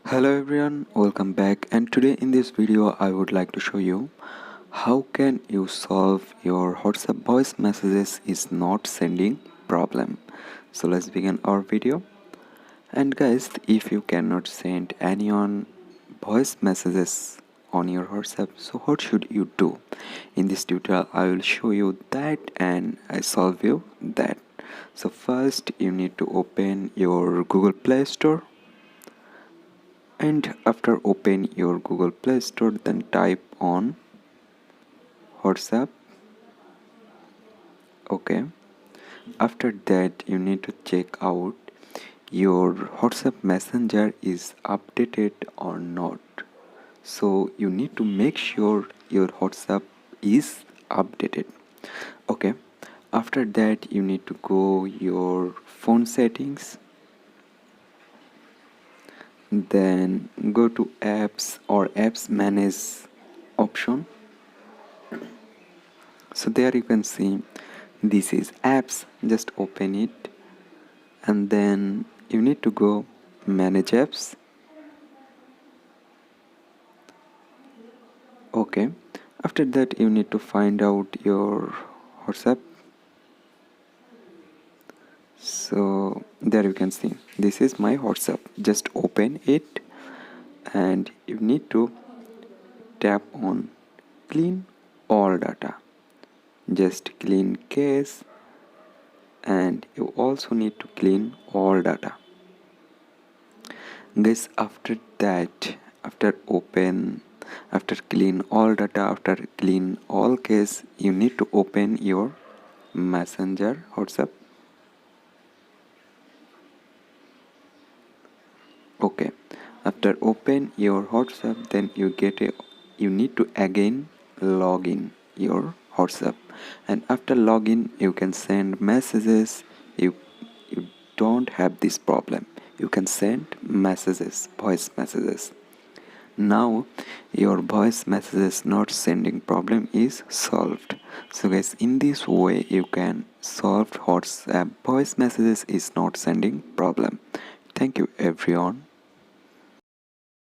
Hello everyone, welcome back, and today in this video I would like to show you how can you solve your WhatsApp voice messages is not sending problem. So let's begin our video. And guys, if you cannot send anyone voice messages on your WhatsApp, so what should you do? In this tutorial I will show you that and I solve you that. So first you need to open your Google Play Store, and after open your Google Play Store, then type on WhatsApp. Okay, after that you need to check out your WhatsApp Messenger is updated or not. So you need to make sure your WhatsApp is updated. Okay, after that you need to go your phone settings, then go to apps or apps manage option. So there you can see this is apps. Just open it and then you need to go manage apps. Okay, after that you need to find out your WhatsApp. So there you can see this is my WhatsApp. Just open it and you need to tap on clean all data. Just clean case, and you also need to clean all data. Guys, after that, after clean all data, after clean all case, you need to open your Messenger WhatsApp. Okay, after open your WhatsApp, then you need to again log in your WhatsApp, and after login you can send messages. You don't have this problem. You can send messages, voice messages. Now your voice messages not sending problem is solved. So guys, in this way you can solve WhatsApp voice messages is not sending problem. Thank you everyone.